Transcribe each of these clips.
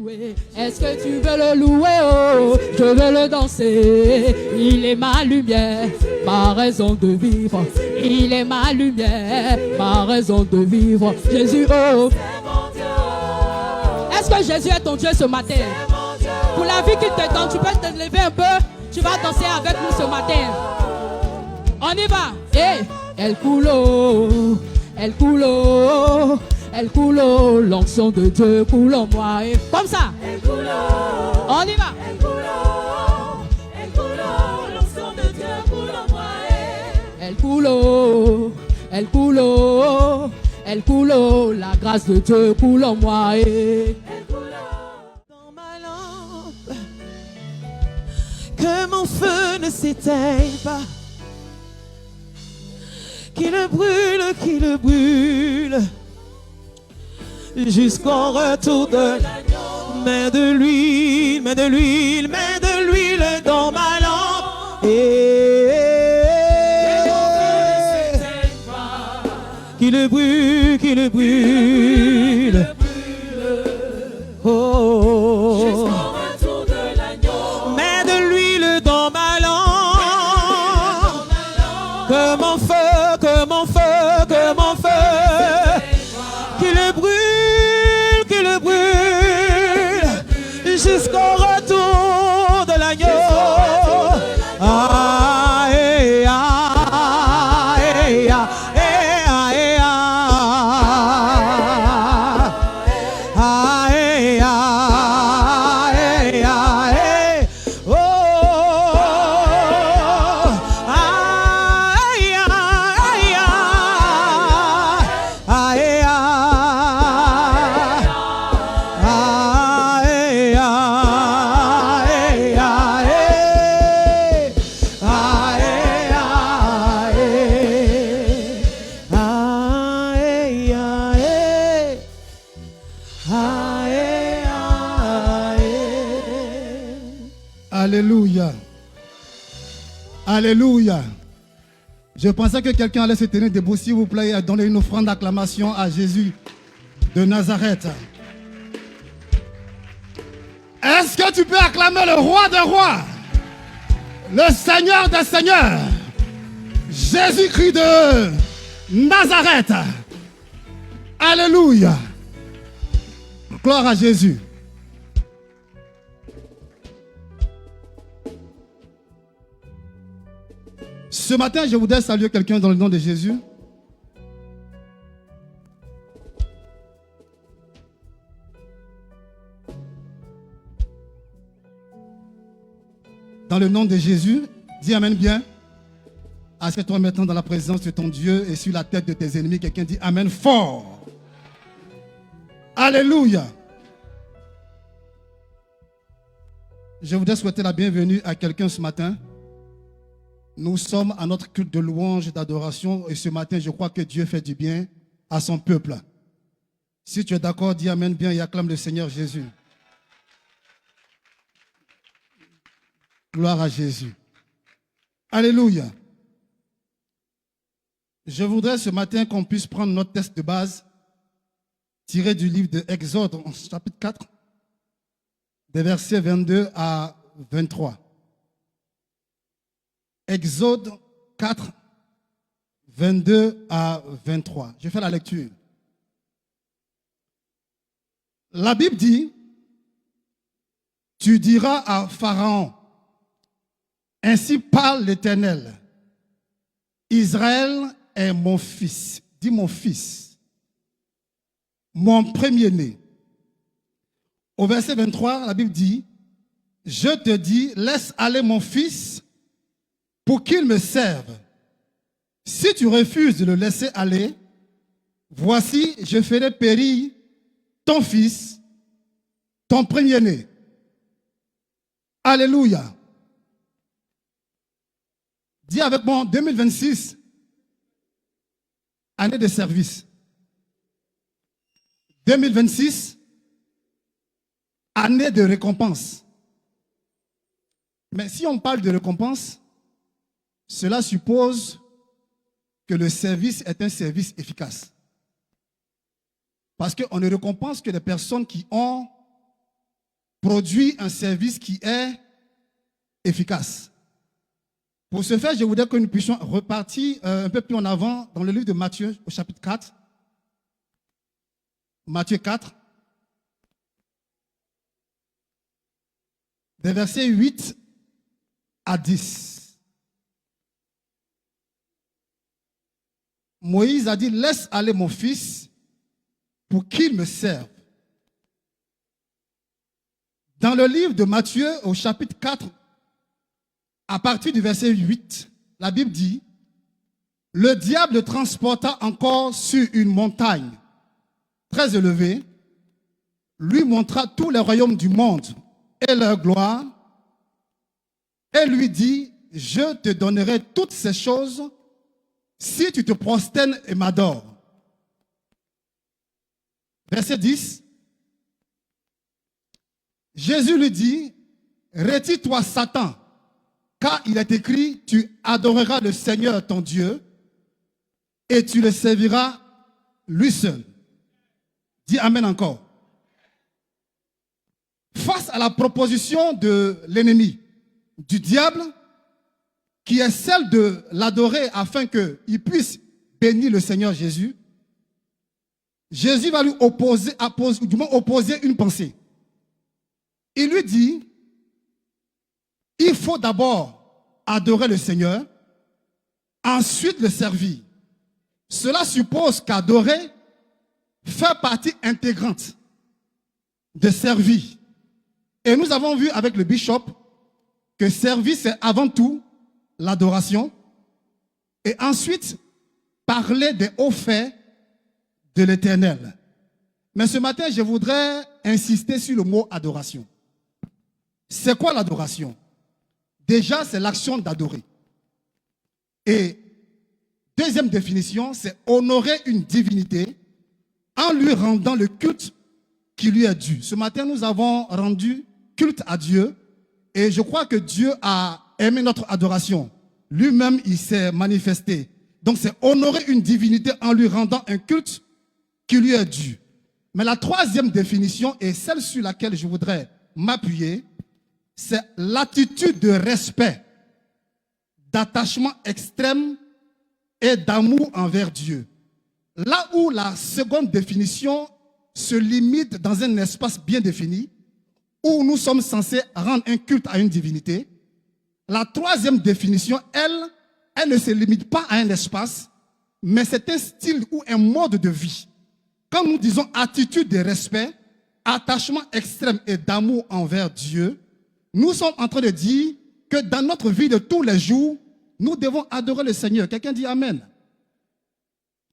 louer. Est-ce que tu veux le louer? Oh, je veux le danser. Il est ma lumière, ma raison de vivre. Il est ma lumière, ma raison de vivre. Jésus, oh. Est-ce que Jésus est ton Dieu ce matin? Pour la vie qu'il te donne, tu peux te lever un peu. Tu vas danser avec nous ce matin. On y va. Hey. El culo, el culo, el culo, l'onction de Dieu coule en moi. Et comme ça. El culo, on y va. El culo, l'onction de Dieu coule en moi. El culo, el culo, el culo, la grâce de Dieu coule en moi. El culo. Dans ma lampe, que mon feu ne s'éteigne pas. Qui le brûle, jusqu'au retour de l'agneau. Mets de l'huile, mets de l'huile, mets de l'huile dans ma lampe. Qui le brûle, oh. Jusqu'au retour de l'agneau. Mets de l'huile dans ma lampe. Que mon feu, que mon feu, que mon feu, qu'il le brûle, jusqu'au retour de l'agneau. Ah, eh, ah, eh, ah, eh, ah, eh, ah. Ah, eh, ah, eh, ah, eh. Oh, Alléluia. Alléluia. Je pensais que quelqu'un allait se tenir debout, s'il vous plaît, et donner une offrande d'acclamation à Jésus de Nazareth. Est-ce que tu peux acclamer le roi des rois, le Seigneur des seigneurs, Jésus-Christ de Nazareth? Alléluia. Gloire à Jésus. Ce matin, je voudrais saluer quelqu'un dans le nom de Jésus. Dans le nom de Jésus, dis Amen bien. Assieds-toi maintenant dans la présence de ton Dieu et sur la tête de tes ennemis. Quelqu'un dit Amen fort. Alléluia. Je voudrais souhaiter la bienvenue à quelqu'un ce matin. Nous sommes à notre culte de louange et d'adoration et ce matin, je crois que Dieu fait du bien à son peuple. Si tu es d'accord, dis Amen bien et acclame le Seigneur Jésus. Gloire à Jésus. Alléluia. Je voudrais ce matin qu'on puisse prendre notre texte de base tiré du livre de Exode, chapitre 4, des versets 22 à 23. Exode 4, 22 à 23. Je fais la lecture. La Bible dit, tu diras à Pharaon, ainsi parle l'Éternel, Israël est mon fils. Dis mon fils, mon premier-né. Au verset 23, la Bible dit, je te dis, laisse aller mon fils pour qu'il me serve. Si tu refuses de le laisser aller, voici, je ferai périr ton fils, ton premier-né. Alléluia. Dis avec moi, 2026, année de service. 2026, année de récompense. Mais si on parle de récompense, cela suppose que le service est un service efficace. Parce qu'on ne récompense que les personnes qui ont produit un service qui est efficace. Pour ce faire, je voudrais que nous puissions repartir un peu plus en avant dans le livre de Matthieu, au chapitre 4. Matthieu 4, des versets 8 à 10. Moïse a dit, laisse aller mon fils pour qu'il me serve. Dans le livre de Matthieu, au chapitre 4, à partir du verset 8, la Bible dit, le diable le transporta encore sur une montagne très élevée, lui montra tous les royaumes du monde et leur gloire, et lui dit, je te donnerai toutes ces choses si tu te prosternes et m'adores. Verset 10. Jésus lui dit, retire-toi Satan, car il est écrit, tu adoreras le Seigneur ton Dieu et tu le serviras lui seul. Dis Amen encore. Face à la proposition de l'ennemi, du diable, qui est celle de l'adorer afin qu'il puisse bénir le Seigneur Jésus, Jésus va lui opposer une pensée. Il lui dit, il faut d'abord adorer le Seigneur, ensuite le servir. Cela suppose qu'adorer fait partie intégrante de servir. Et nous avons vu avec le bishop que servir, c'est avant tout l'adoration. Et ensuite, parler des hauts faits de l'Éternel. Mais ce matin, je voudrais insister sur le mot adoration. C'est quoi l'adoration? Déjà, c'est l'action d'adorer. Et deuxième définition, c'est honorer une divinité en lui rendant le culte qui lui est dû. Ce matin, nous avons rendu culte à Dieu et je crois que Dieu a aimé notre adoration. Lui-même, il s'est manifesté. Donc, c'est honorer une divinité en lui rendant un culte qui lui est dû. Mais la troisième définition, et celle sur laquelle je voudrais m'appuyer, c'est l'attitude de respect, d'attachement extrême et d'amour envers Dieu. Là où la seconde définition se limite dans un espace bien défini, où nous sommes censés rendre un culte à une divinité, la troisième définition, elle ne se limite pas à un espace, mais c'est un style ou un mode de vie. Quand nous disons attitude de respect, attachement extrême et d'amour envers Dieu, nous sommes en train de dire que dans notre vie de tous les jours, nous devons adorer le Seigneur. Quelqu'un dit Amen.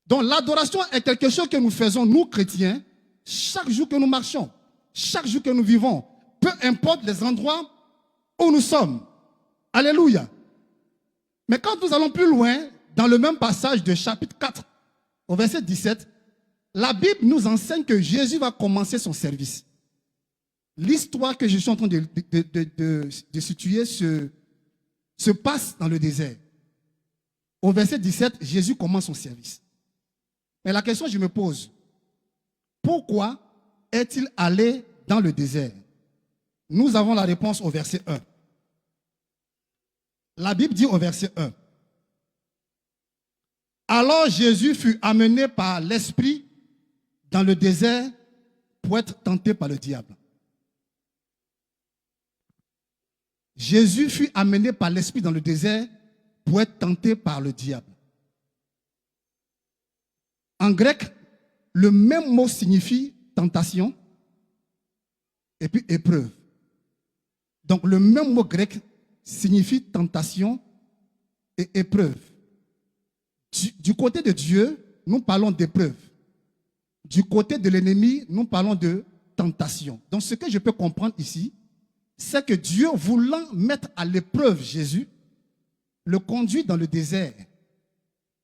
Donc l'adoration est quelque chose que nous faisons, nous chrétiens, chaque jour que nous marchons, chaque jour que nous vivons, peu importe les endroits où nous sommes. Alléluia. Mais quand nous allons plus loin, dans le même passage de chapitre 4, au verset 17, la Bible nous enseigne que Jésus va commencer son service. L'histoire que je suis en train de situer se passe dans le désert. Au verset 17, Jésus commence son service. Mais la question que je me pose, pourquoi est-il allé dans le désert? Nous avons la réponse au verset 1. La Bible dit au verset 1. Alors Jésus fut amené par l'Esprit dans le désert pour être tenté par le diable. Jésus fut amené par l'Esprit dans le désert pour être tenté par le diable. En grec, le même mot signifie tentation et puis épreuve. Donc le même mot grec signifie tentation et épreuve. Du côté de Dieu, nous parlons d'épreuve. Du côté de l'ennemi, nous parlons de tentation. Donc ce que je peux comprendre ici, c'est que Dieu, voulant mettre à l'épreuve Jésus, le conduit dans le désert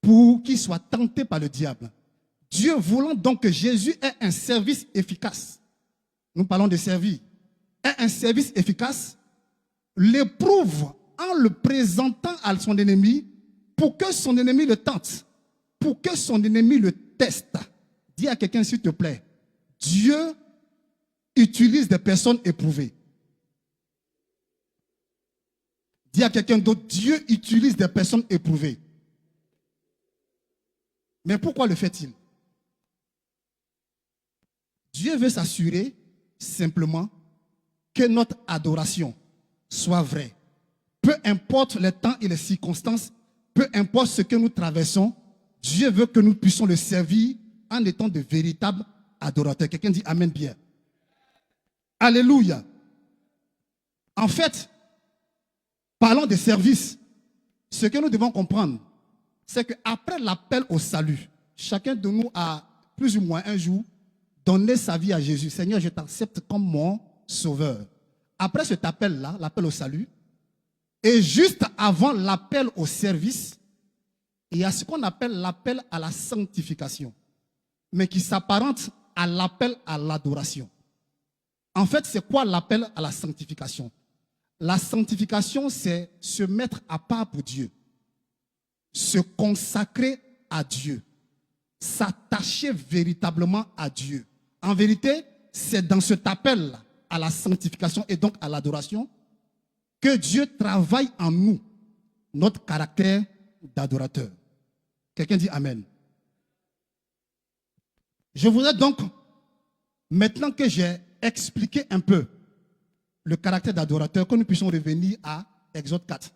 pour qu'il soit tenté par le diable. Dieu voulant donc que Jésus ait un service efficace, nous parlons de servir, ait un service efficace, l'éprouve en le présentant à son ennemi pour que son ennemi le tente, pour que son ennemi le teste. Dis à quelqu'un s'il te plaît, Dieu utilise des personnes éprouvées. Dis à quelqu'un d'autre, Dieu utilise des personnes éprouvées. Mais pourquoi le fait-il? Dieu veut s'assurer simplement que notre adoration soit vraie. Peu importe les temps et les circonstances, peu importe ce que nous traversons, Dieu veut que nous puissions le servir en étant de véritables adorateurs. Quelqu'un dit Amen bien. Alléluia. En fait, parlons des services. Ce que nous devons comprendre, c'est qu'après l'appel au salut, chacun de nous a plus ou moins un jour donné sa vie à Jésus. Seigneur, je t'accepte comme mon sauveur. Après cet appel-là, l'appel au salut, et juste avant l'appel au service, il y a ce qu'on appelle l'appel à la sanctification, mais qui s'apparente à l'appel à l'adoration. En fait, c'est quoi l'appel à la sanctification? La sanctification, c'est se mettre à part pour Dieu, se consacrer à Dieu, s'attacher véritablement à Dieu. En vérité, c'est dans cet appel à la sanctification et donc à l'adoration que Dieu travaille en nous notre caractère d'adorateur. Quelqu'un dit Amen. Je voudrais donc, maintenant que j'ai expliqué un peu le caractère d'adorateur, que nous puissions revenir à Exode 4.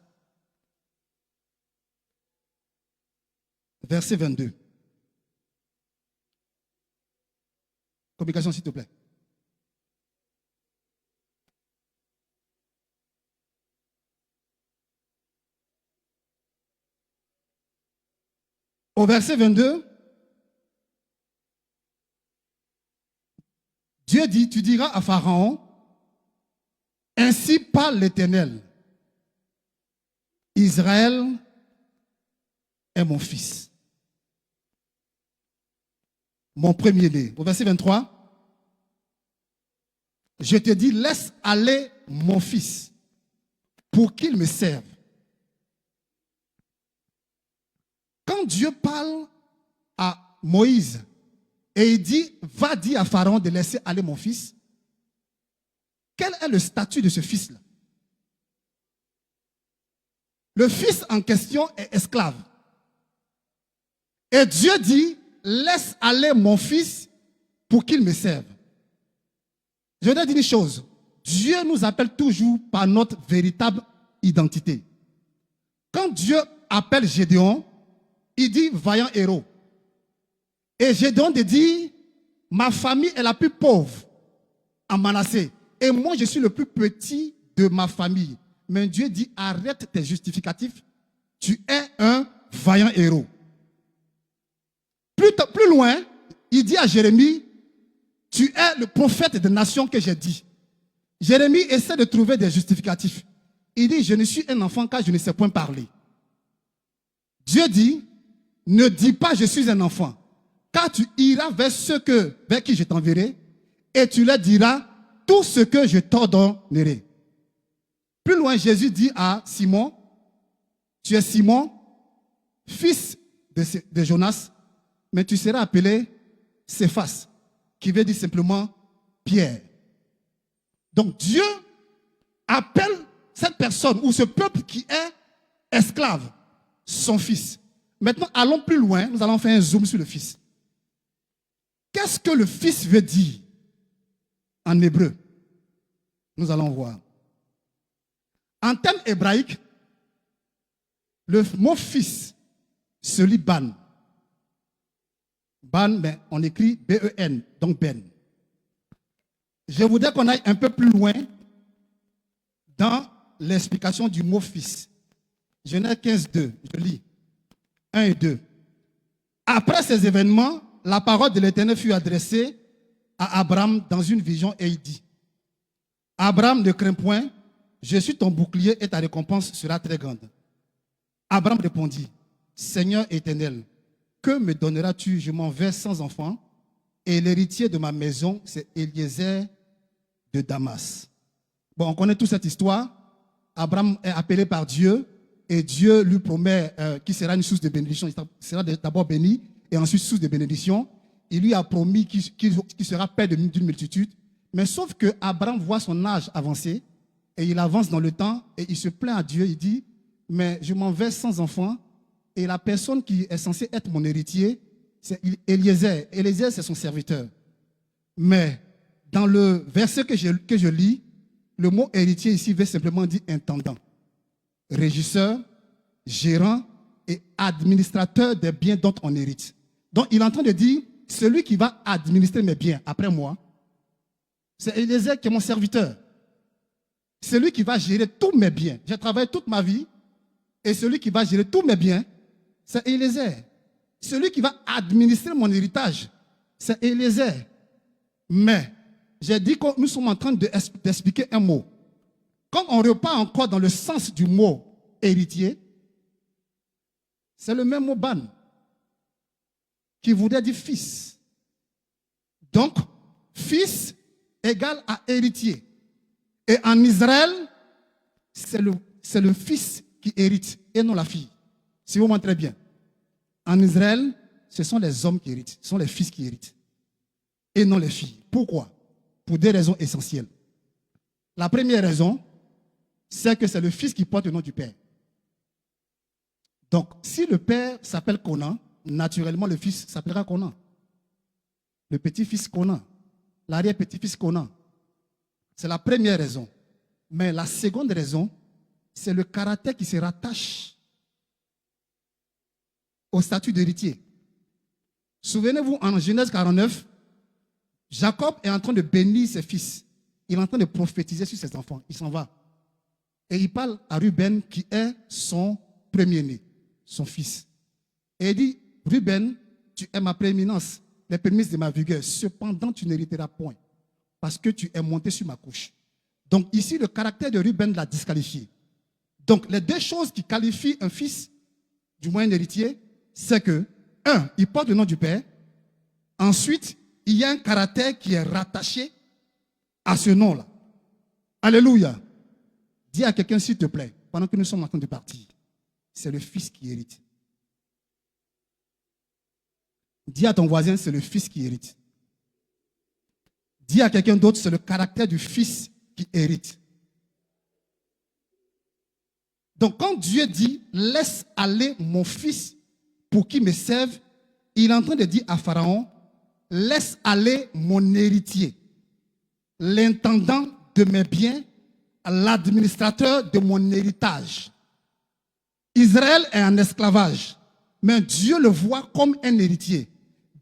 Verset 22. Communication, s'il te plaît. Au verset 22, Dieu dit, tu diras à Pharaon, ainsi parle l'Éternel, Israël est mon fils, mon premier-né. Au verset 23, je te dis, laisse aller mon fils pour qu'il me serve. Quand Dieu parle à Moïse et il dit, va dire à Pharaon de laisser aller mon fils, quel est le statut de ce fils-là? Le fils en question est esclave. Et Dieu dit, laisse aller mon fils pour qu'il me serve. Je voudrais dire une chose. Dieu nous appelle toujours par notre véritable identité. Quand Dieu appelle Gédéon, il dit vaillant héros. Et Gédéon dit, ma famille est la plus pauvre en Manassé. Et moi, je suis le plus petit de ma famille. Mais Dieu dit, arrête tes justificatifs. Tu es un vaillant héros. Plus loin, il dit à Jérémie, tu es le prophète des nations que j'ai dit. Jérémie essaie de trouver des justificatifs. Il dit, je ne suis un enfant car je ne sais point parler. Dieu dit, ne dis pas je suis un enfant, car tu iras vers qui je t'enverrai, et tu leur diras tout ce que je t'ordonnerai. Plus loin, Jésus dit à Simon, tu es Simon, fils de Jonas, mais tu seras appelé Céphas, qui veut dire simplement Pierre. Donc Dieu appelle cette personne ou ce peuple qui est esclave, son fils. Maintenant, allons plus loin, nous allons faire un zoom sur le fils. Qu'est-ce que le fils veut dire en hébreu? Nous allons voir. En termes hébraïques, le mot fils se lit ban. Ban, ben, on écrit B-E-N, donc Ben. Je voudrais qu'on aille un peu plus loin dans l'explication du mot fils. Genèse 15, 2, je lis. 1 et 2. Après ces événements, la parole de l'Éternel fut adressée à Abraham dans une vision et il dit, Abraham, ne crains point, je suis ton bouclier et ta récompense sera très grande. Abraham répondit, Seigneur éternel, que me donneras-tu? Je m'en vais sans enfant et l'héritier de ma maison, c'est Eliezer de Damas. Bon, on connaît toute cette histoire. Abraham est appelé par Dieu et Dieu lui promet qu'il sera une source de bénédiction. Il sera d'abord béni et ensuite source de bénédiction. Il lui a promis qu'il sera père d'une multitude. Mais sauf que Abraham voit son âge avancer et il avance dans le temps et il se plaint à Dieu. Il dit, mais je m'en vais sans enfant et la personne qui est censée être mon héritier, c'est Eliezer. Eliezer, c'est son serviteur. Mais dans le verset que je lis, le mot héritier ici veut simplement dire intendant, régisseur, gérant et administrateur des biens dont on hérite. Donc il est en train de dire, celui qui va administrer mes biens après moi, c'est Eliezer qui est mon serviteur. Celui qui va gérer tous mes biens. J'ai travaillé toute ma vie et celui qui va gérer tous mes biens, c'est Eliezer. Celui qui va administrer mon héritage, c'est Eliezer. Mais j'ai dit que nous sommes en train d'expliquer un mot. Quand on repart encore dans le sens du mot héritier, c'est le même mot ban qui voudrait dire fils. Donc, fils égale à héritier. Et en Israël, c'est le fils qui hérite et non la fille. Si vous montrez bien. En Israël, ce sont les hommes qui héritent, ce sont les fils qui héritent et non les filles. Pourquoi? Pour des raisons essentielles. La première raison, c'est que c'est le fils qui porte le nom du père. Donc, si le père s'appelle Conan, naturellement le fils s'appellera Conan. Le petit-fils Conan, l'arrière-petit-fils Conan. C'est la première raison. Mais la seconde raison, c'est le caractère qui se rattache au statut d'héritier. Souvenez-vous, en Genèse 49, Jacob est en train de bénir ses fils. Il est en train de prophétiser sur ses enfants. Il s'en va. Et il parle à Ruben, qui est son premier-né, son fils. Et il dit, Ruben, tu es ma prééminence, les prémices de ma vigueur. Cependant, tu n'hériteras point, parce que tu es monté sur ma couche. Donc ici, le caractère de Ruben l'a disqualifié. Donc les deux choses qui qualifient un fils, du moins un héritier, c'est que, un, il porte le nom du père. Ensuite, il y a un caractère qui est rattaché à ce nom-là. Alléluia. Dis à quelqu'un, s'il te plaît, pendant que nous sommes en train de partir, c'est le fils qui hérite. Dis à ton voisin, c'est le fils qui hérite. Dis à quelqu'un d'autre, c'est le caractère du fils qui hérite. Donc quand Dieu dit, laisse aller mon fils pour qu'il me serve, il est en train de dire à Pharaon, laisse aller mon héritier, l'intendant de mes biens, l'administrateur de mon héritage. Israël est en esclavage, mais Dieu le voit comme un héritier.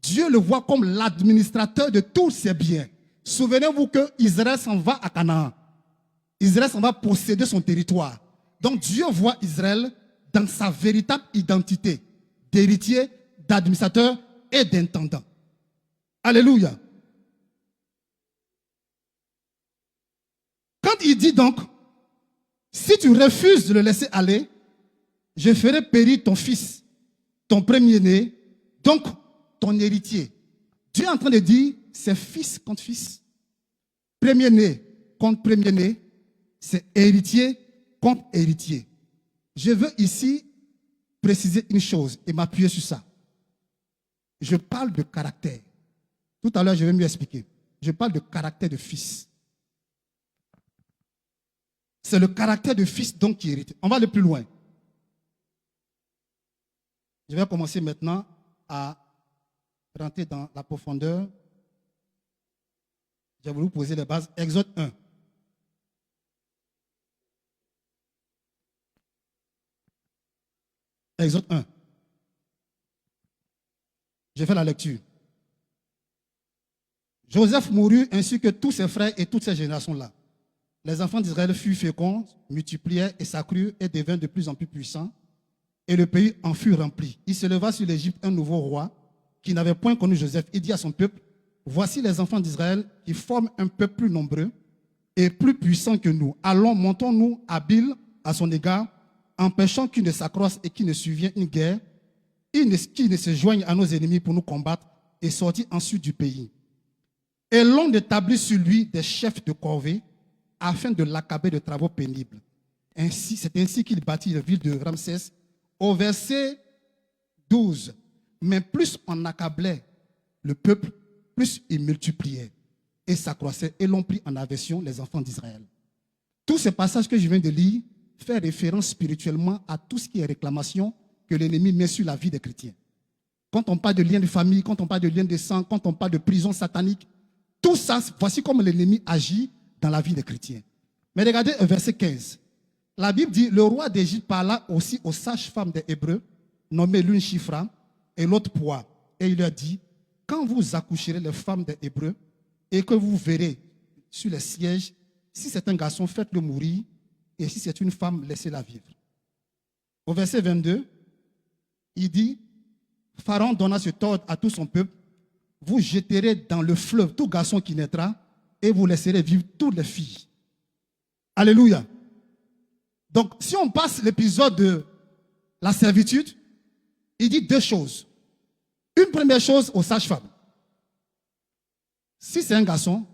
Dieu le voit comme l'administrateur de tous ses biens. Souvenez-vous que Israël s'en va à Canaan. Israël s'en va posséder son territoire. Donc Dieu voit Israël dans sa véritable identité d'héritier, d'administrateur et d'intendant. Alléluia. Quand il dit donc, si tu refuses de le laisser aller, je ferai périr ton fils, ton premier-né, donc ton héritier. Dieu est en train de dire, c'est fils contre fils. Premier-né contre premier-né, c'est héritier contre héritier. Je veux ici préciser une chose et m'appuyer sur ça. Je parle de caractère. Tout à l'heure, je vais mieux expliquer. Je parle de caractère de fils. C'est le caractère de fils donc qui hérite. On va aller plus loin. Je vais commencer maintenant à rentrer dans la profondeur. Je vais vous poser les bases. Exode 1. Exode 1. Je fais la lecture. Joseph mourut ainsi que tous ses frères et toutes ces générations-là. Les enfants d'Israël furent féconds, multiplièrent et s'accrurent et devinrent de plus en plus puissants. Et le pays en fut rempli. Il se leva sur l'Égypte un nouveau roi qui n'avait point connu Joseph. Il dit à son peuple, voici les enfants d'Israël qui forment un peuple plus nombreux et plus puissant que nous. Allons, montons-nous habiles à son égard, empêchant qu'il ne s'accroisse et qu'il ne survienne une guerre, qu'il ne se joigne à nos ennemis pour nous combattre et sortir ensuite du pays. Et l'on établit sur lui des chefs de corvée afin de l'accabler de travaux pénibles. C'est ainsi qu'il bâtit la ville de Ramsès. Au verset 12, mais plus on accablait le peuple, plus il multipliait. et s'accroissaient et l'ont pris en aversion les enfants d'Israël. Tous ces passages que je viens de lire font référence spirituellement à tout ce qui est réclamation que l'ennemi met sur la vie des chrétiens. Quand on parle de lien de famille, quand on parle de lien de sang, quand on parle de prison satanique, tout ça, voici comment l'ennemi agit dans la vie des chrétiens. Mais regardez verset 15. La Bible dit, le roi d'Égypte parla aussi aux sages-femmes des Hébreux, nommées l'une Shifra et l'autre Poa. Et il leur dit, quand vous accoucherez les femmes des Hébreux et que vous verrez sur les sièges, si c'est un garçon, faites-le mourir, et si c'est une femme, laissez-la vivre. Au verset 22, il dit, Pharaon donna ce ordre à tout son peuple, vous jeterez dans le fleuve tout garçon qui naîtra, et vous laisserez vivre toutes les filles. Alléluia. Donc, si on passe l'épisode de la servitude, il dit deux choses. Une première chose aux sages-femmes. Si c'est un garçon,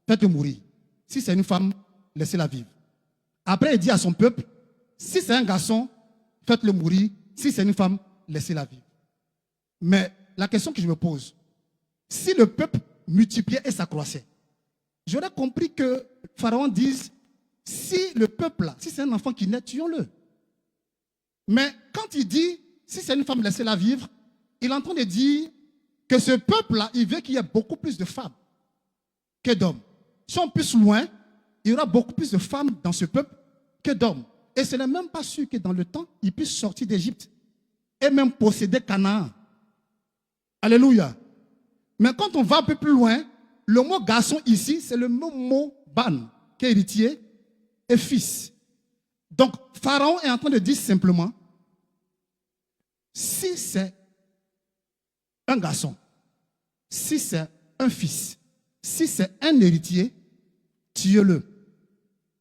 faites-le mourir. Si c'est une femme, laissez-la vivre. Après, il dit à son peuple, si c'est un garçon, faites-le mourir. Si c'est une femme, laissez-la vivre. Mais la question que je me pose, si le peuple multipliait et s'accroissait, j'aurais compris que Pharaon dise, si le peuple là, si c'est un enfant qui naît, tuons-le. Mais quand il dit, si c'est une femme, laissez-la vivre, il est en train de dire que ce peuple-là, il veut qu'il y ait beaucoup plus de femmes que d'hommes. Si on pousse loin, il y aura beaucoup plus de femmes dans ce peuple que d'hommes. Et ce n'est même pas sûr que dans le temps, ils puissent sortir d'Égypte et même posséder Canaan. Alléluia. Mais quand on va un peu plus loin, le mot garçon ici, c'est le même mot ban, qui est héritier et fils. Donc, Pharaon est en train de dire simplement, si c'est un garçon, si c'est un fils, si c'est un héritier, tuez-le.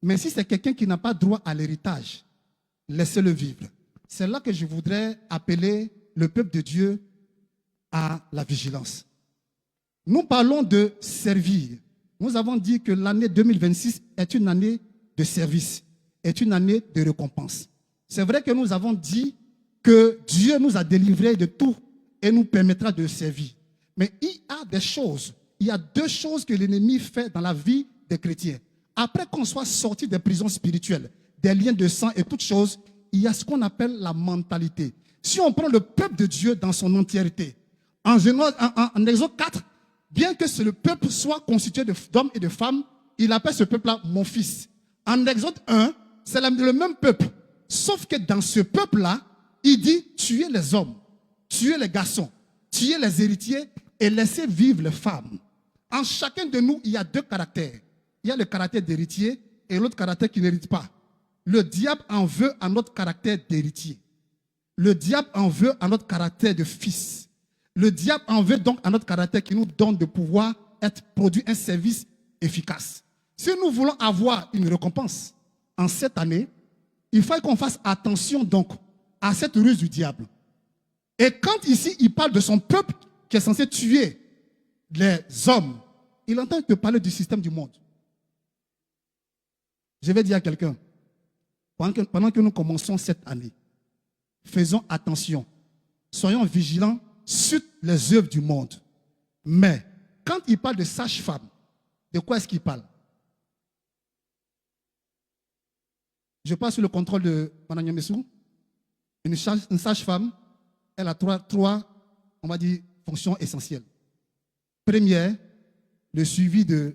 Mais si c'est quelqu'un qui n'a pas droit à l'héritage, laissez-le vivre. C'est là que je voudrais appeler le peuple de Dieu à la vigilance. Nous parlons de servir. Nous avons dit que l'année 2026 est une année de service, est une année de récompense. C'est vrai que nous avons dit que Dieu nous a délivrés de tout et nous permettra de servir. Mais il y a deux choses que l'ennemi fait dans la vie des chrétiens. Après qu'on soit sorti des prisons spirituelles, des liens de sang et toutes choses, il y a ce qu'on appelle la mentalité. Si on prend le peuple de Dieu dans son entièreté, en Exode 4, bien que le peuple soit constitué d'hommes et de femmes, il appelle ce peuple-là mon fils. En Exode 1, c'est le même peuple. Sauf que dans ce peuple-là, il dit tuez les hommes, tuez les garçons, tuez les héritiers et laissez vivre les femmes. En chacun de nous, il y a deux caractères. Il y a le caractère d'héritier et l'autre caractère qui n'hérite pas. Le diable en veut à notre caractère d'héritier. Le diable en veut à notre caractère de fils. Le diable en veut donc à notre caractère qui nous donne de pouvoir produire un service efficace. Si nous voulons avoir une récompense en cette année, il faut qu'on fasse attention donc à cette ruse du diable. Et quand ici il parle de son peuple qui est censé tuer les hommes, il entend te parler du système du monde. Je vais dire à quelqu'un, pendant que nous commençons cette année, faisons attention, soyons vigilants sur les œuvres du monde. Mais quand il parle de sage-femme, de quoi est-ce qu'il parle? Je passe sous le contrôle de Mme Nyamesou. Une sage-femme, elle a trois, on va dire, fonctions essentielles. Première, le suivi de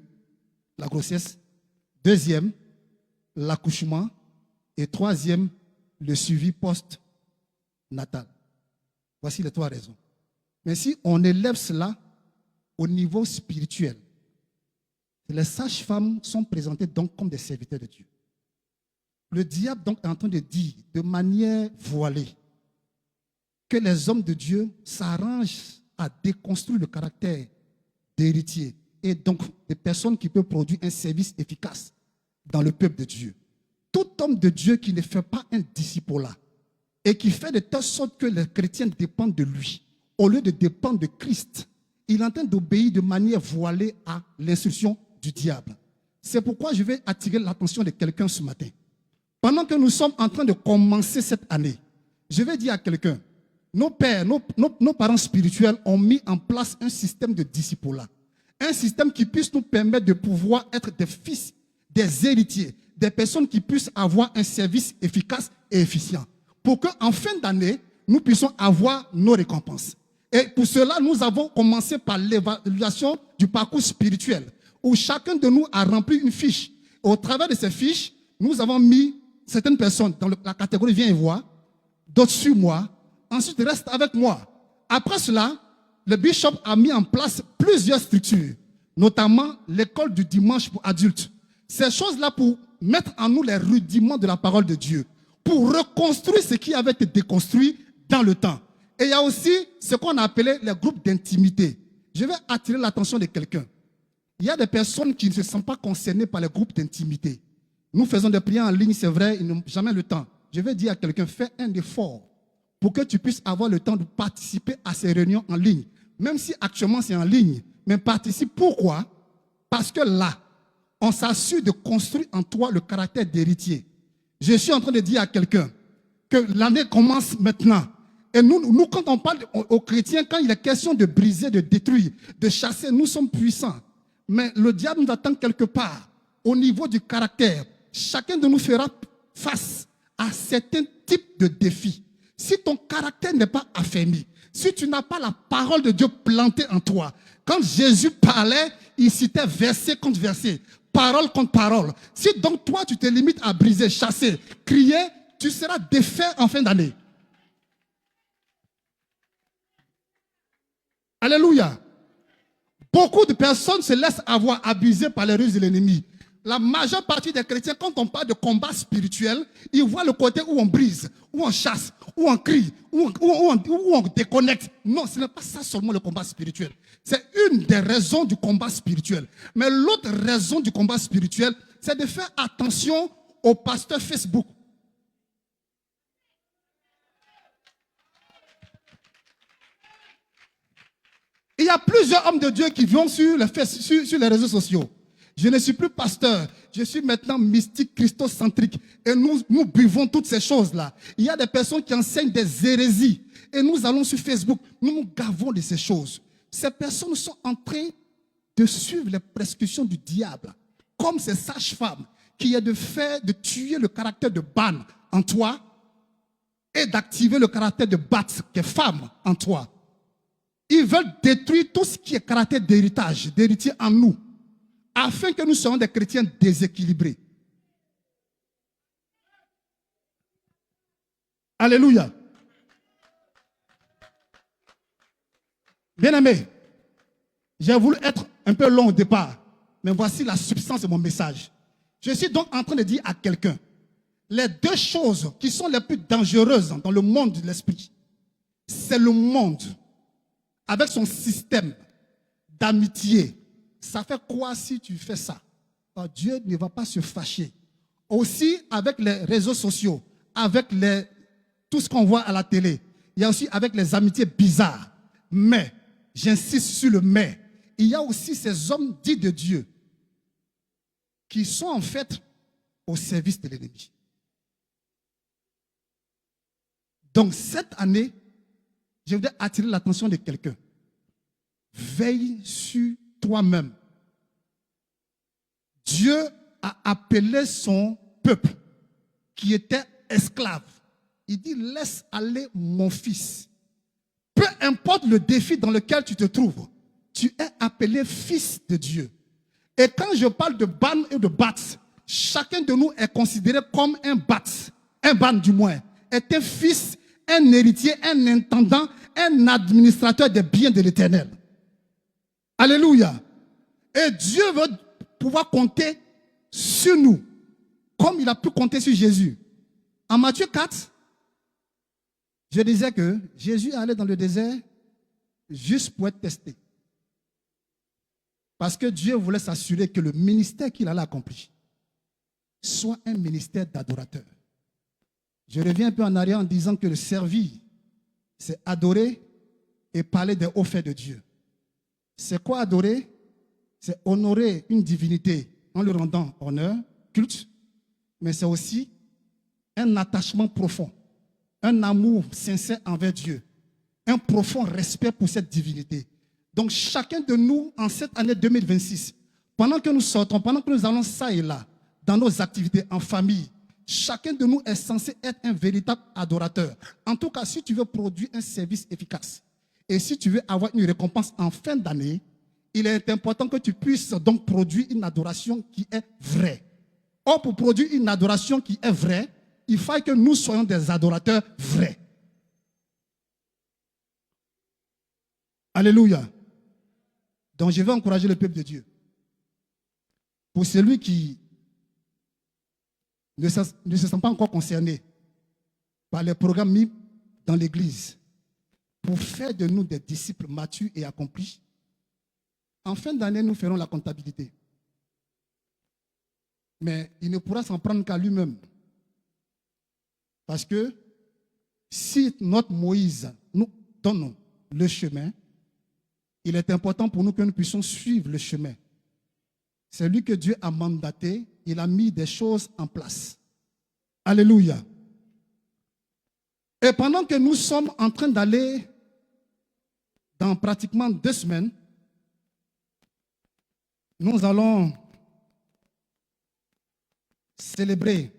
la grossesse. Deuxième, l'accouchement. Et troisième, le suivi post-natal. Voici les trois raisons. Mais si on élève cela au niveau spirituel, les sages-femmes sont présentées donc comme des serviteurs de Dieu. Le diable donc est en train de dire de manière voilée que les hommes de Dieu s'arrangent à déconstruire le caractère d'héritier et donc des personnes qui peuvent produire un service efficace dans le peuple de Dieu. Tout homme de Dieu qui ne fait pas un disciple-là et qui fait de telle sorte que les chrétiens dépendent de lui, au lieu de dépendre de Christ, il est en train d'obéir de manière voilée à l'instruction du diable. C'est pourquoi je vais attirer l'attention de quelqu'un ce matin. Pendant que nous sommes en train de commencer cette année, je vais dire à quelqu'un, nos pères, nos parents spirituels ont mis en place un système de disciple-là. Un système qui puisse nous permettre de pouvoir être des fils, des héritiers, des personnes qui puissent avoir un service efficace et efficient. Pour qu'en fin d'année, nous puissions avoir nos récompenses. Et pour cela, nous avons commencé par l'évaluation du parcours spirituel, où chacun de nous a rempli une fiche. Au travers de ces fiches, nous avons mis certaines personnes dans la catégorie viens et vois, d'autres sur moi, ensuite reste avec moi. Après cela, le bishop a mis en place plusieurs structures, notamment l'école du dimanche pour adultes. Ces choses-là pour mettre en nous les rudiments de la parole de Dieu, pour reconstruire ce qui avait été déconstruit dans le temps. Et il y a aussi ce qu'on a appelé les groupes d'intimité. Je vais attirer l'attention de quelqu'un. Il y a des personnes qui ne se sentent pas concernées par les groupes d'intimité. Nous faisons des prières en ligne, c'est vrai, ils n'ont jamais le temps. Je vais dire à quelqu'un, fais un effort pour que tu puisses avoir le temps de participer à ces réunions en ligne. Même si actuellement c'est en ligne, mais participe. Pourquoi? Parce que là, on s'assure de construire en toi le caractère d'héritier. Je suis en train de dire à quelqu'un que l'année commence maintenant. Et nous, quand on parle aux chrétiens, quand il est question de briser, de détruire, de chasser, nous sommes puissants. Mais le diable nous attend quelque part, au niveau du caractère. Chacun de nous fera face à certains types de défis. Si ton caractère n'est pas affermi, si tu n'as pas la parole de Dieu plantée en toi, quand Jésus parlait, il citait verset contre verset, parole contre parole. Si donc toi, tu te limites à briser, chasser, crier, tu seras défait en fin d'année. Alléluia. Beaucoup de personnes se laissent avoir abusées par les ruses de l'ennemi. La majeure partie des chrétiens, quand on parle de combat spirituel, ils voient le côté où on brise, où on chasse, où on crie, où on déconnecte. Non, ce n'est pas ça seulement le combat spirituel. C'est une des raisons du combat spirituel. Mais l'autre raison du combat spirituel, c'est de faire attention aux pasteurs Facebook. Il y a plusieurs hommes de Dieu qui vont sur les réseaux sociaux. Je ne suis plus pasteur, je suis maintenant mystique, christocentrique. Et nous buvons toutes ces choses-là. Il y a des personnes qui enseignent des hérésies. Et nous allons sur Facebook, nous nous gavons de ces choses. Ces personnes sont en train de suivre les prescriptions du diable. Comme ces sages-femmes qui est de tuer le caractère de Ban en toi et d'activer le caractère de Bat, qui est femme, en toi. Ils veulent détruire tout ce qui est caractère d'héritage, d'héritier en nous, afin que nous soyons des chrétiens déséquilibrés. Alléluia. Bien-aimés, j'ai voulu être un peu long au départ, mais voici la substance de mon message. Je suis donc en train de dire à quelqu'un, les deux choses qui sont les plus dangereuses dans le monde de l'esprit, c'est le monde avec son système d'amitié. Ça fait quoi si tu fais ça? Dieu ne va pas se fâcher. Aussi avec les réseaux sociaux, avec tout ce qu'on voit à la télé. Il y a aussi avec les amitiés bizarres. Mais, j'insiste sur le mais, il y a aussi ces hommes dits de Dieu qui sont en fait au service de l'ennemi. Donc cette année, je voudrais attirer l'attention de quelqu'un. Veille sur toi-même. Dieu a appelé son peuple qui était esclave. Il dit, laisse aller mon fils. Peu importe le défi dans lequel tu te trouves, tu es appelé fils de Dieu. Et quand je parle de ban et de bat, chacun de nous est considéré comme un bat, un ban du moins, est un fils, un héritier, un intendant, un administrateur des biens de l'Éternel. Alléluia. Et Dieu veut pouvoir compter sur nous, comme il a pu compter sur Jésus. En Matthieu 4, je disais que Jésus allait dans le désert juste pour être testé. Parce que Dieu voulait s'assurer que le ministère qu'il allait accomplir soit un ministère d'adorateur. Je reviens un peu en arrière en disant que le servir, c'est adorer et parler des hauts faits de Dieu. C'est quoi adorer? C'est honorer une divinité en lui rendant honneur, culte, mais c'est aussi un attachement profond, un amour sincère envers Dieu, un profond respect pour cette divinité. Donc chacun de nous, en cette année 2026, pendant que nous sortons, pendant que nous allons ça et là, dans nos activités, en famille, chacun de nous est censé être un véritable adorateur. En tout cas, si tu veux produire un service efficace et si tu veux avoir une récompense en fin d'année, il est important que tu puisses donc produire une adoration qui est vraie. Or, pour produire une adoration qui est vraie, il faut que nous soyons des adorateurs vrais. Alléluia. Donc, je vais encourager le peuple de Dieu. Pour celui qui ne se sent pas encore concerné par les programmes mis dans l'Église pour faire de nous des disciples matures et accomplis, en fin d'année, nous ferons la comptabilité. Mais il ne pourra s'en prendre qu'à lui-même. Parce que si notre Moïse nous donne le chemin, il est important pour nous que nous puissions suivre le chemin. C'est lui que Dieu a mandaté, il a mis des choses en place. Alléluia. Et pendant que nous sommes en train d'aller dans pratiquement 2 semaines, nous allons célébrer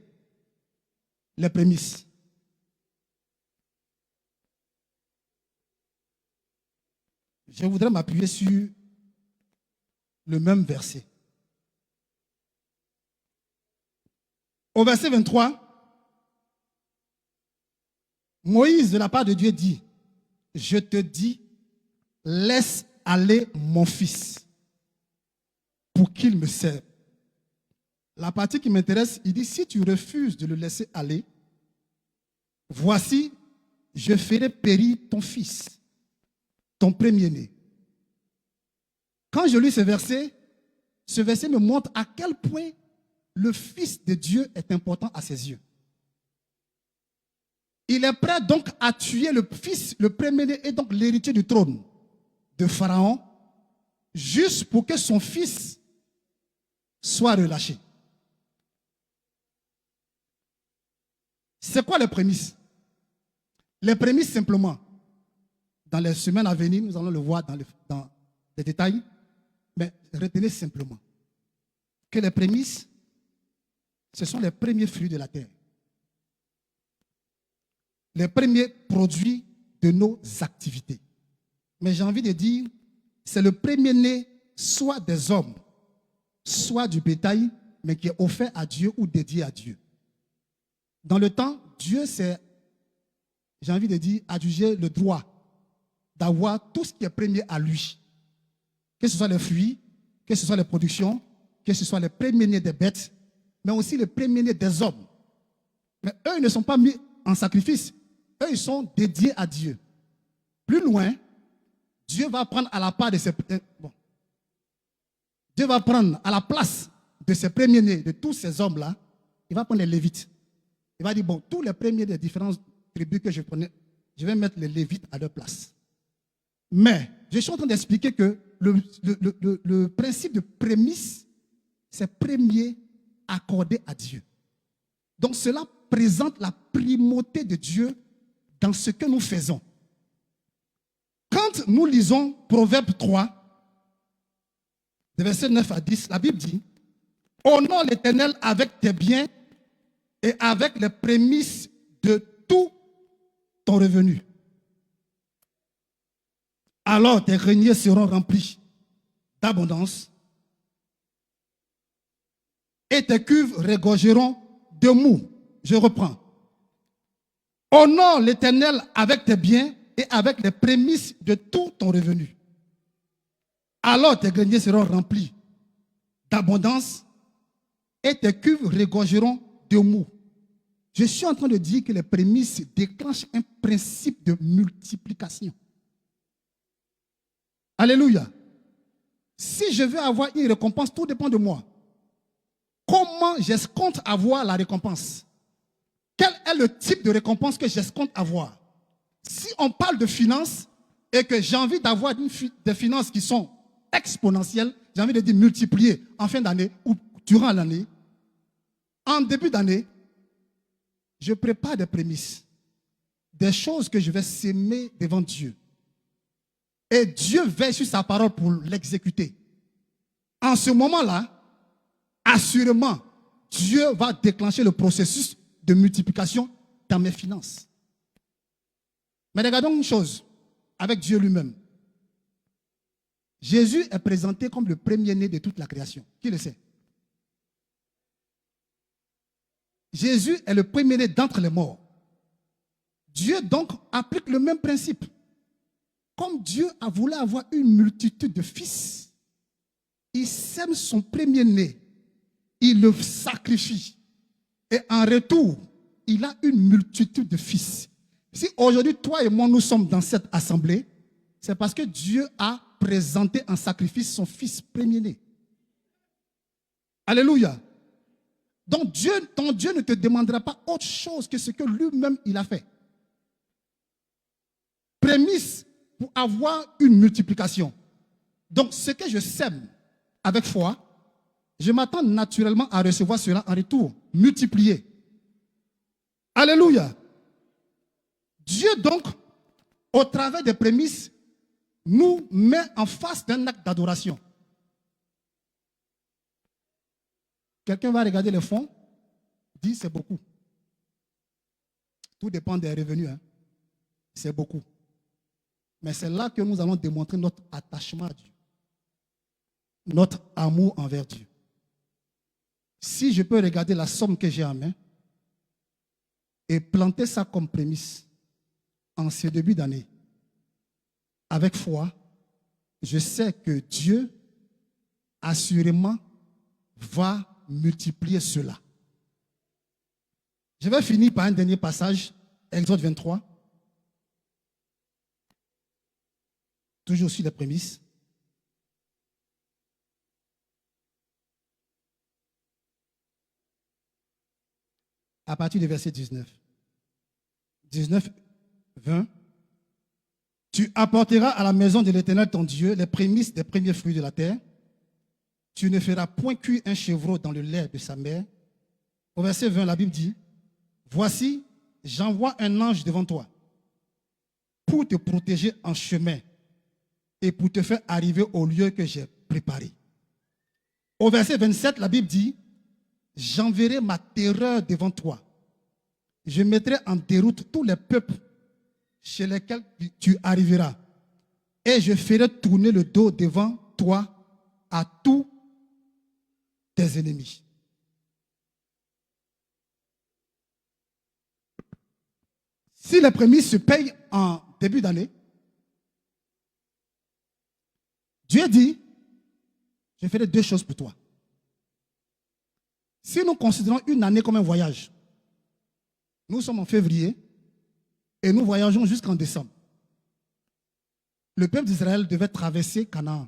les prémices. Je voudrais m'appuyer sur le même verset. Au verset 23, Moïse, de la part de Dieu, dit, « Je te dis, laisse aller mon fils pour qu'il me serve. » La partie qui m'intéresse, il dit, si tu refuses de le laisser aller, voici, je ferai périr ton fils, ton premier-né. Quand je lis ce verset me montre à quel point le Fils de Dieu est important à ses yeux. Il est prêt donc à tuer le fils, le premier-né, et donc l'héritier du trône de Pharaon, juste pour que son fils soit relâché. C'est quoi les prémices? Les prémices, simplement, dans les semaines à venir, nous allons le voir dans les détails, mais retenez simplement que les prémices, ce sont les premiers fruits de la terre. Les premiers produits de nos activités. Mais j'ai envie de dire, c'est le premier-né, soit des hommes, soit du bétail, mais qui est offert à Dieu ou dédié à Dieu. Dans le temps, Dieu s'est, j'ai envie de dire, adjugé le droit d'avoir tout ce qui est premier à lui. Que ce soit les fruits, que ce soit les productions, que ce soit les premiers-nés des bêtes, mais aussi les premiers-nés des hommes. Mais eux, ils ne sont pas mis en sacrifice. Eux, ils sont dédiés à Dieu. Plus loin, Dieu va prendre à la part de ces... Dieu va prendre à la place de ces premiers-nés, de tous ces hommes-là, il va prendre les Lévites. Il va dire, bon, tous les premiers des différentes tribus que je prenais, je vais mettre les Lévites à leur place. Mais, je suis en train d'expliquer que le principe de prémisse, c'est premier accordé à Dieu. Donc, cela présente la primauté de Dieu dans ce que nous faisons. Quand nous lisons Proverbe 3, de versets 9 à 10, la Bible dit, « Honore l'Éternel avec tes biens et avec les prémices de tout ton revenu. Alors tes greniers seront remplis d'abondance et tes cuves regorgeront de mou. » Je reprends. « Honore l'Éternel avec tes biens et avec les prémices de tout ton revenu. Alors tes greniers seront remplis d'abondance et tes cuves regorgeront de mou. » Je suis en train de dire que les prémices déclenchent un principe de multiplication. Alléluia. Si je veux avoir une récompense, tout dépend de moi. Comment j'escompte avoir la récompense? Quel est le type de récompense que j'escompte avoir? Si on parle de finances et que j'ai envie d'avoir des finances qui sont exponentielles, j'ai envie de dire multipliées en fin d'année ou durant l'année, en début d'année, je prépare des prémices, des choses que je vais s'aimer devant Dieu. et Dieu veille sur sa parole pour l'exécuter. En ce moment-là, assurément, Dieu va déclencher le processus de multiplication dans mes finances. Mais regardons une chose avec Dieu lui-même. Jésus est présenté comme le premier-né de toute la création. Qui le sait? Jésus est le premier-né d'entre les morts. Dieu donc applique le même principe. Comme Dieu a voulu avoir une multitude de fils, il sème son premier-né, il le sacrifie. Et en retour, il a une multitude de fils. Si aujourd'hui, toi et moi, nous sommes dans cette assemblée, c'est parce que Dieu a présenté en sacrifice son fils premier-né. Alléluia. Donc ton Dieu ne te demandera pas autre chose que ce que lui-même il a fait. Prémisse pour avoir une multiplication. Donc ce que je sème avec foi, je m'attends naturellement à recevoir cela en retour, multiplié. Alléluia. Dieu donc, au travers des prémices, nous met en face d'un acte d'adoration. Quelqu'un va regarder les fonds, dit c'est beaucoup. Tout dépend des revenus. Hein. C'est beaucoup. Mais c'est là que nous allons démontrer notre attachement à Dieu. Notre amour envers Dieu. Si je peux regarder la somme que j'ai en main et planter ça comme prémisse en ce début d'année, avec foi, je sais que Dieu, assurément, va multiplier cela. Je vais finir par un dernier passage, Exode 23. Toujours sur les prémices. À partir du verset 19. 19, 20. Tu apporteras à la maison de l'Éternel ton Dieu les prémices des premiers fruits de la terre. Tu ne feras point cuire un chevreau dans le lait de sa mère. Au verset 20, la Bible dit, voici, j'envoie un ange devant toi pour te protéger en chemin et pour te faire arriver au lieu que j'ai préparé. Au verset 27, la Bible dit, j'enverrai ma terreur devant toi. Je mettrai en déroute tous les peuples chez lesquels tu arriveras. Et je ferai tourner le dos devant toi à tous tes ennemis. Si les prémices se payent en début d'année, Dieu dit, je ferai deux choses pour toi. Si nous considérons une année comme un voyage, nous sommes en février et nous voyageons jusqu'en décembre. Le peuple d'Israël devait traverser Canaan.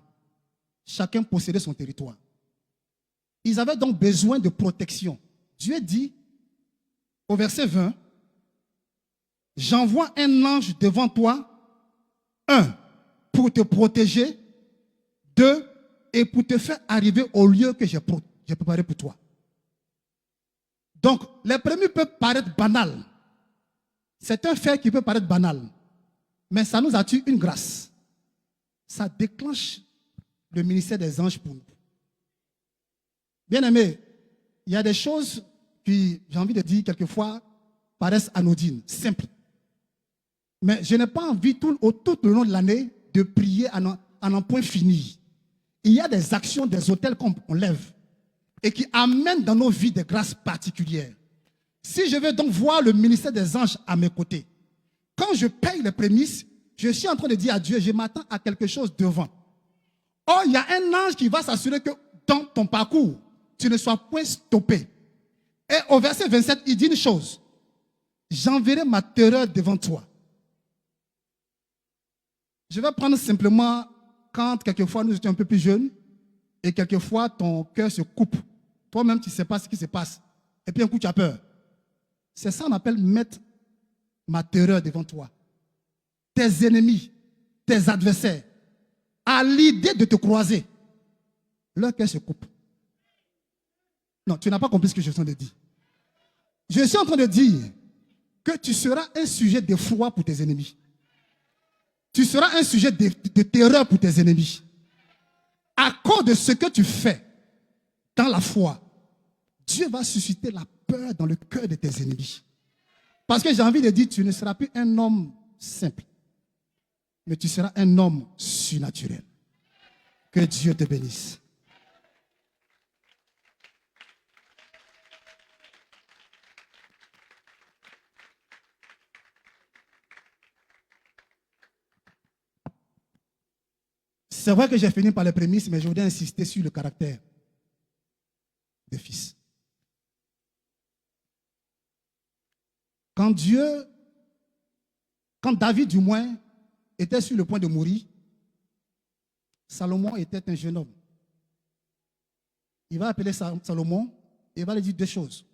Chacun possédait son territoire. Ils avaient donc besoin de protection. Dieu dit, au verset 20, j'envoie un ange devant toi, un, pour te protéger, deux, et pour te faire arriver au lieu que j'ai préparé pour toi. Donc, les premiers peuvent paraître banals. C'est un fait qui peut paraître banal. Mais ça nous attire une grâce. Ça déclenche le ministère des anges pour nous. Bien aimé, il y a des choses qui, j'ai envie de dire, quelquefois, paraissent anodines, simples. Mais je n'ai pas envie tout le long de l'année de prier à n'en point finir. Il y a des actions, des autels qu'on lève et qui amènent dans nos vies des grâces particulières. Si je veux donc voir le ministère des anges à mes côtés, quand je paye les prémices, je suis en train de dire à Dieu, je m'attends à quelque chose devant. Or, il y a un ange qui va s'assurer que dans ton parcours, tu ne sois point stoppé. Et au verset 27, il dit une chose. J'enverrai ma terreur devant toi. Je vais prendre simplement quand quelquefois nous étions un peu plus jeunes et quelquefois ton cœur se coupe. Toi-même, tu ne sais pas ce qui se passe. Et puis un coup, tu as peur. C'est ça qu'on appelle mettre ma terreur devant toi. Tes ennemis, tes adversaires, à l'idée de te croiser, leur cœur se coupe. Non, tu n'as pas compris ce que je suis en train de dire. Je suis en train de dire que tu seras un sujet d'effroi pour tes ennemis. tu seras un sujet de terreur pour tes ennemis. À cause de ce que tu fais dans la foi, Dieu va susciter la peur dans le cœur de tes ennemis. Parce que j'ai envie de dire, tu ne seras plus un homme simple, mais tu seras un homme surnaturel. Que Dieu te bénisse. C'est vrai que j'ai fini par les prémices, mais je voudrais insister sur le caractère des fils. Quand David du moins était sur le point de mourir, Salomon était un jeune homme. Il va appeler Salomon et il va lui dire deux choses.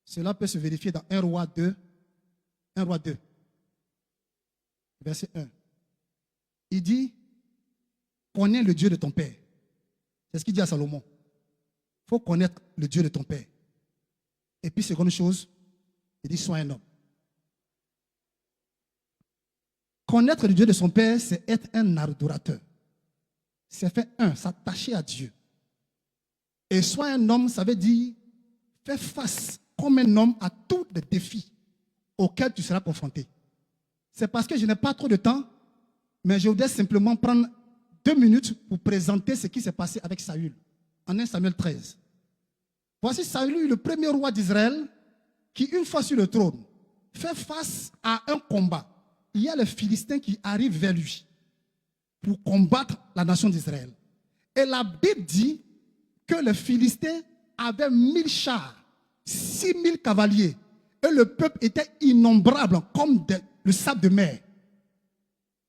Cela peut se vérifier dans 1 Roi 2, verset 1. Il dit, connais le Dieu de ton père. C'est ce qu'il dit à Salomon. Il faut connaître le Dieu de ton père. Et puis, seconde chose, il dit, sois un homme. Connaître le Dieu de son père, c'est être un adorateur. C'est faire s'attacher à Dieu. Et sois un homme, ça veut dire faire face comme un homme à tous les défis auxquels tu seras confronté. C'est parce que je n'ai pas trop de temps, mais je voudrais simplement prendre 2 minutes pour présenter ce qui s'est passé avec Saül en 1 Samuel 13. Voici Saül, le premier roi d'Israël, qui, une fois sur le trône, fait face à un combat. Il y a les Philistins qui arrivent vers lui pour combattre la nation d'Israël. Et la Bible dit que les Philistins avaient 1000 chars, 6000 cavaliers, et le peuple était innombrable comme le sable de mer.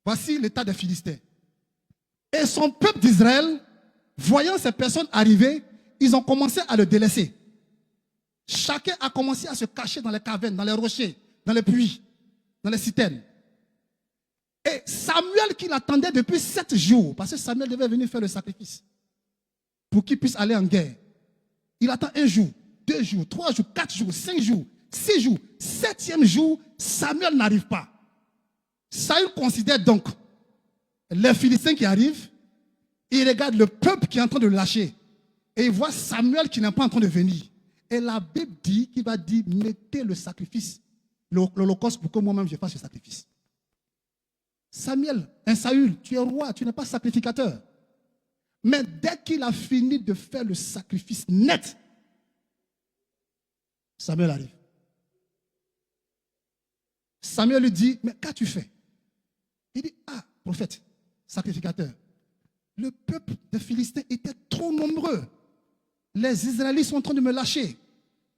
Voici l'état des Philistins. Et son peuple d'Israël, voyant ces personnes arriver, ils ont commencé à le délaisser. Chacun a commencé à se cacher dans les cavernes, dans les rochers, dans les puits, dans les citernes. Et Samuel, qui l'attendait depuis 7 jours, parce que Samuel devait venir faire le sacrifice pour qu'il puisse aller en guerre. Il attend 1 jour, 2 jours, 3 jours, 4 jours, 5 jours, 6 jours. 7e jour, Samuel n'arrive pas. Saül considère donc les Philistins qui arrivent, il regarde le peuple qui est en train de le lâcher. Et il voit Samuel qui n'est pas en train de venir. Et la Bible dit qu'il va dire, mettez le sacrifice, l'holocauste pour que moi-même je fasse le sacrifice. Samuel, Saül, tu es roi, tu n'es pas sacrificateur. Mais dès qu'il a fini de faire le sacrifice net, Samuel arrive. Samuel lui dit, mais qu'as-tu fait? Il dit, prophète, sacrificateur, le peuple des Philistins était trop nombreux. Les Israélites sont en train de me lâcher.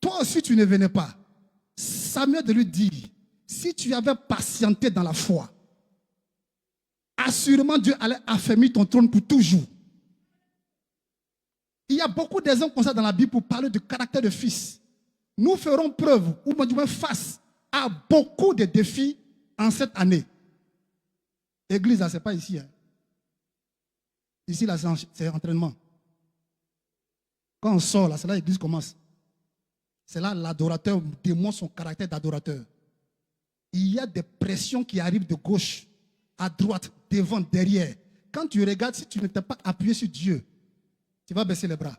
Toi aussi, tu ne venais pas. Samuel de lui dit, si tu avais patienté dans la foi, assurément Dieu allait affermir ton trône pour toujours. Il y a beaucoup d'exemples comme ça dans la Bible pour parler du caractère de fils. Nous ferons preuve, ou du moins face, à beaucoup de défis en cette année. L'église, là, ce n'est pas ici. Ici, là, c'est entraînement. Quand on sort, là, c'est là que l'église commence. C'est là l'adorateur démontre son caractère d'adorateur. Il y a des pressions qui arrivent de gauche, à droite, devant, derrière. Quand tu regardes, si tu ne t'es pas appuyé sur Dieu, tu vas baisser les bras.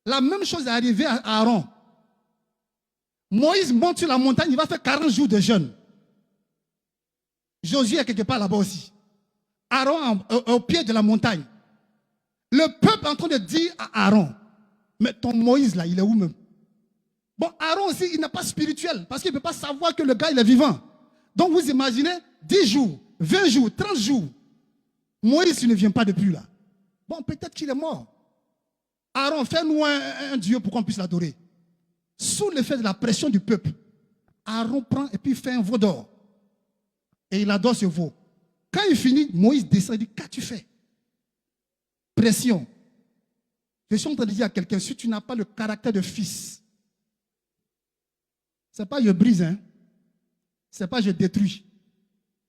La même chose est arrivée à Aaron. Moïse monte sur la montagne, il va faire 40 jours de jeûne. Josué est quelque part là-bas aussi. Aaron au pied de la montagne. Le peuple est en train de dire à Aaron, mais ton Moïse là, il est où même? Bon, Aaron aussi, il n'est pas spirituel, parce qu'il ne peut pas savoir que le gars, il est vivant. Donc vous imaginez, 10 jours, 20 jours, 30 jours, Moïse, il ne vient pas depuis là. Bon, peut-être qu'il est mort. Aaron, fais-nous un Dieu pour qu'on puisse l'adorer. Sous l'effet de la pression du peuple, Aaron prend et puis fait un veau d'or. Et il adore ce veau. Quand il finit, Moïse descend et dit, qu'as-tu fait? Pression. Je suis en train de dire à quelqu'un, si tu n'as pas le caractère de fils, ce n'est pas je brise, hein. Ce n'est pas je détruis.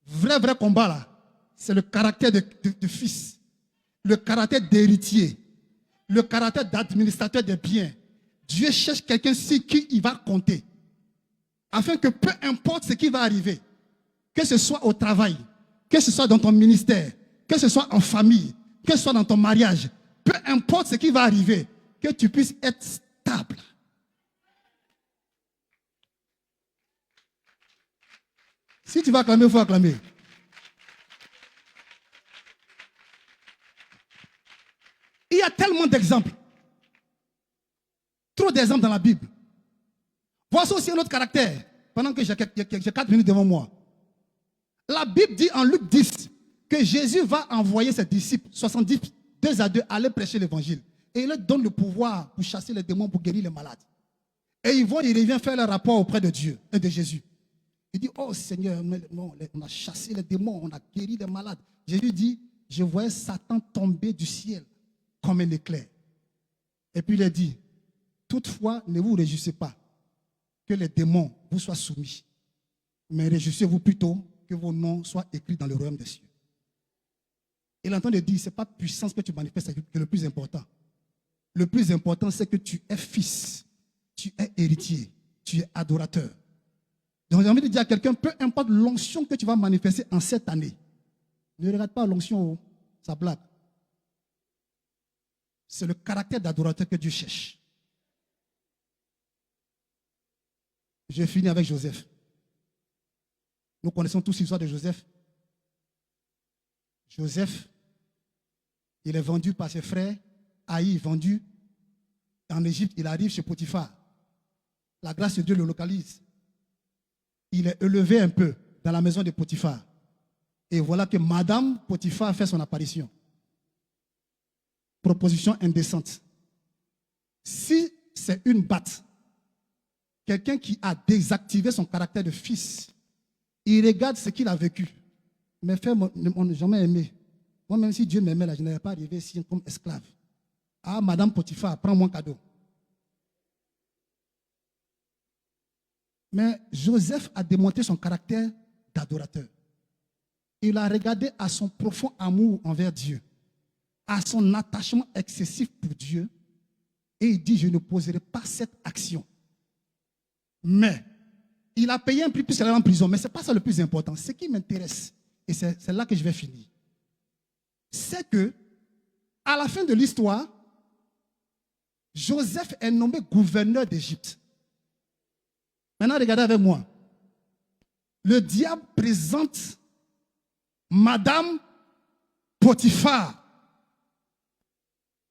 Vrai combat là, c'est le caractère de fils, le caractère d'héritier, le caractère d'administrateur des biens. Dieu cherche quelqu'un sur qui il va compter. afin que peu importe ce qui va arriver, que ce soit au travail, que ce soit dans ton ministère, que ce soit en famille, que ce soit dans ton mariage, peu importe ce qui va arriver, que tu puisses être stable. Si tu vas acclamer, il faut acclamer. Il y a tellement d'exemples. Trop d'exemples dans la Bible. Voici aussi un autre caractère, pendant que j'ai 4 minutes devant moi. La Bible dit en Luc 10 que Jésus va envoyer ses disciples, 70, 2 à 2, aller prêcher l'évangile. Et il leur donne le pouvoir pour chasser les démons, pour guérir les malades. Et ils reviennent faire leur rapport auprès de Dieu et de Jésus. Il dit, oh Seigneur, on a chassé les démons, on a guéri les malades. Jésus dit, je voyais Satan tomber du ciel comme un éclair. Et puis il a dit, toutefois, ne vous réjouissez pas que les démons vous soient soumis, mais réjouissez-vous plutôt que vos noms soient écrits dans le royaume des cieux. Il entend de dire, ce n'est pas puissance que tu manifestes qui est le plus important. Le plus important, c'est que tu es fils, tu es héritier, tu es adorateur. Donc j'ai envie de dire à quelqu'un, peu importe l'onction que tu vas manifester en cette année, ne regarde pas l'onction, ça blague. C'est le caractère d'adorateur que Dieu cherche. Je finis avec Joseph. Nous connaissons tous l'histoire de Joseph. Joseph, il est vendu par ses frères, haï, vendu en Égypte, il arrive chez Potiphar. La grâce de Dieu le localise. Il est élevé un peu dans la maison de Potiphar. Et voilà que Madame Potiphar fait son apparition. Proposition indécente. Si c'est une batte, quelqu'un qui a désactivé son caractère de fils, il regarde ce qu'il a vécu. Mes frères m'ont jamais aimé. Moi, même si Dieu m'aimait, là, je n'allais pas arriver ici comme esclave. Ah, Madame Potiphar, prends mon cadeau. Mais Joseph a démontré son caractère d'adorateur. Il a regardé à son profond amour envers Dieu, à son attachement excessif pour Dieu, et il dit, je ne poserai pas cette action. Mais il a payé un prix puisqu'il est en prison, mais ce n'est pas ça le plus important. Ce qui m'intéresse, et c'est là que je vais finir, c'est que, à la fin de l'histoire, Joseph est nommé gouverneur d'Égypte. Maintenant, regardez avec moi. Le diable présente Madame Potiphar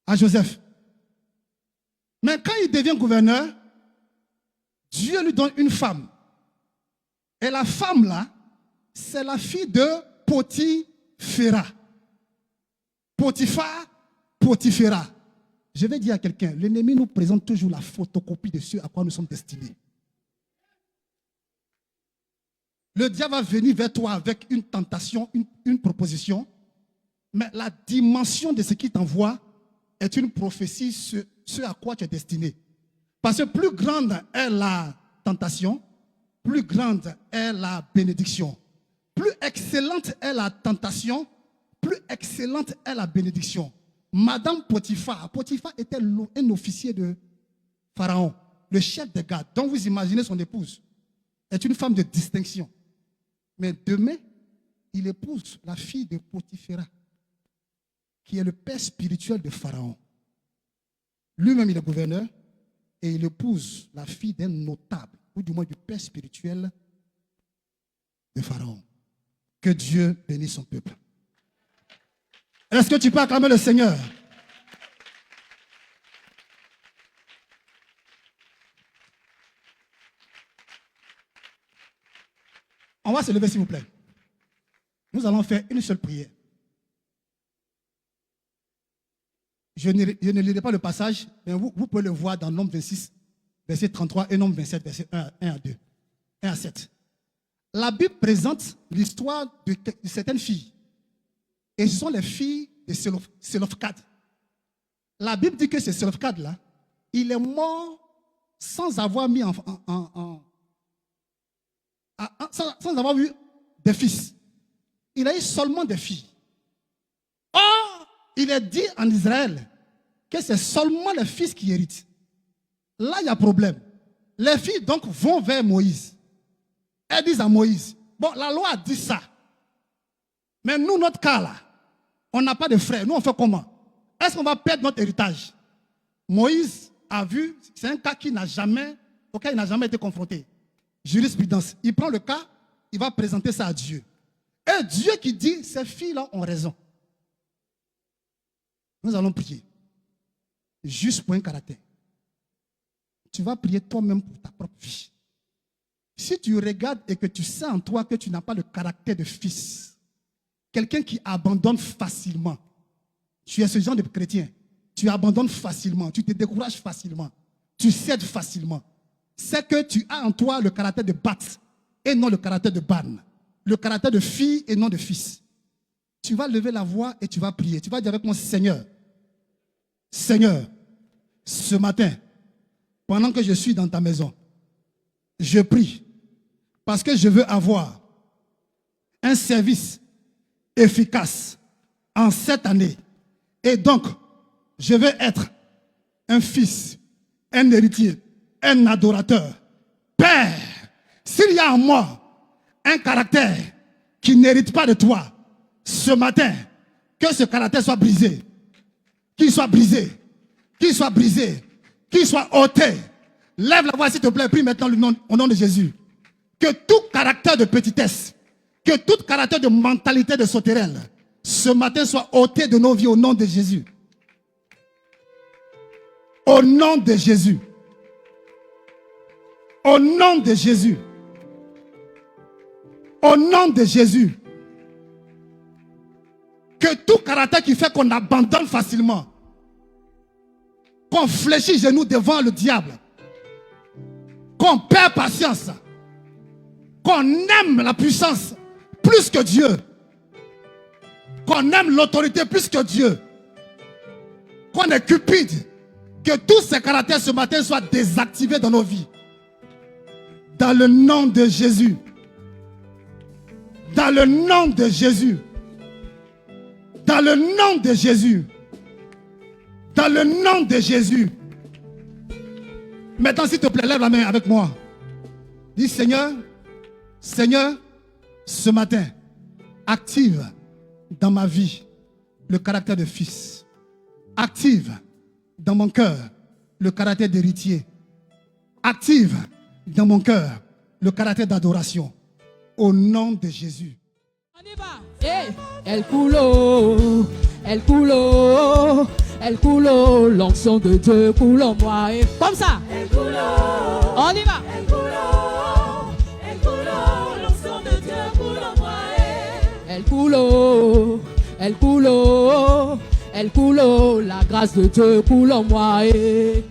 à Joseph. Mais quand il devient gouverneur, Dieu lui donne une femme. Et la femme là, c'est la fille de Potiphera. Potiphera. Je vais dire à quelqu'un, l'ennemi nous présente toujours la photocopie de ce à quoi nous sommes destinés. Le diable va venir vers toi avec une tentation, une proposition, mais la dimension de ce qu'il t'envoie est une prophétie, ce à quoi tu es destiné. Parce que plus grande est la tentation, plus grande est la bénédiction. Plus excellente est la tentation, plus excellente est la bénédiction. Madame Potiphar était un officier de Pharaon, le chef des gardes, dont vous imaginez son épouse, est une femme de distinction. Mais demain, il épouse la fille de Potiphera, qui est le père spirituel de Pharaon. Lui-même, il est gouverneur et il épouse la fille d'un notable, ou du moins du père spirituel de Pharaon. Que Dieu bénisse son peuple. Est-ce que tu peux acclamer le Seigneur? On va se lever, s'il vous plaît. Nous allons faire une seule prière. Je ne lirai pas le passage, mais vous pouvez le voir dans Nombre 26, verset 33 et Nombre 27, verset 1 à 2, 1 à 7. La Bible présente l'histoire de certaines filles. Et ce sont les filles de Selofhad. La Bible dit que ce Selofhad-là, il est mort sans avoir mis sans avoir eu des fils. Il a eu seulement des filles. Or, il est dit en Israël que c'est seulement les fils qui héritent. Là, il y a problème. Les filles donc vont vers Moïse. elles disent à Moïse, bon, la loi a dit ça. Mais nous, notre cas là, on n'a pas de frères. Nous, on fait comment? Est-ce qu'on va perdre notre héritage? Moïse a vu, c'est un cas auquel il n'a jamais été confronté. Jurisprudence. Il prend le cas, il va présenter ça à Dieu. Et Dieu qui dit, ces filles-là ont raison. Nous allons prier. Juste pour un caractère. Tu vas prier toi-même pour ta propre vie. Si tu regardes et que tu sais en toi que tu n'as pas le caractère de fils, quelqu'un qui abandonne facilement, tu es ce genre de chrétien, tu abandonnes facilement, tu te décourages facilement, tu cèdes facilement. C'est que tu as en toi le caractère de Bat et non le caractère de Ban, le caractère de fille et non de fils. Tu vas lever la voix et tu vas prier. Tu vas dire avec moi, Seigneur, Seigneur, ce matin, pendant que je suis dans ta maison, je prie parce que je veux avoir un service efficace en cette année. Et donc, je veux être un fils, un héritier, un adorateur. Père, s'il y a en moi un caractère qui n'hérite pas de toi, ce matin, que ce caractère soit brisé. Qu'il soit brisé. Qu'il soit brisé. Qu'il soit ôté. Lève la voix s'il te plaît, prie maintenant au nom de Jésus. Que tout caractère de petitesse, que tout caractère de mentalité de sauterelle, ce matin soit ôté de nos vies au nom de Jésus. Au nom de Jésus. Au nom de Jésus. Au nom de Jésus. Que tout caractère qui fait qu'on abandonne facilement, qu'on fléchit genoux devant le diable, qu'on perd patience, qu'on aime la puissance plus que Dieu, qu'on aime l'autorité plus que Dieu, qu'on est cupide, que tous ces caractères ce matin soient désactivés dans nos vies. Dans le nom de Jésus. Dans le nom de Jésus. Dans le nom de Jésus. Dans le nom de Jésus. Maintenant, s'il te plaît, lève la main avec moi. Dis, Seigneur, Seigneur, ce matin, active dans ma vie le caractère de fils. Active dans mon cœur le caractère d'héritier. Active dans mon cœur le caractère d'adoration. Au nom de Jésus. On y va. Hey. El culo, el culo, el culo, l'onction de Dieu coule en moi. Et comme ça. El culo, On y va. el culo, l'onction de Dieu coule en moi. El culo, el culo, el culo, la grâce de Dieu coule en moi. Et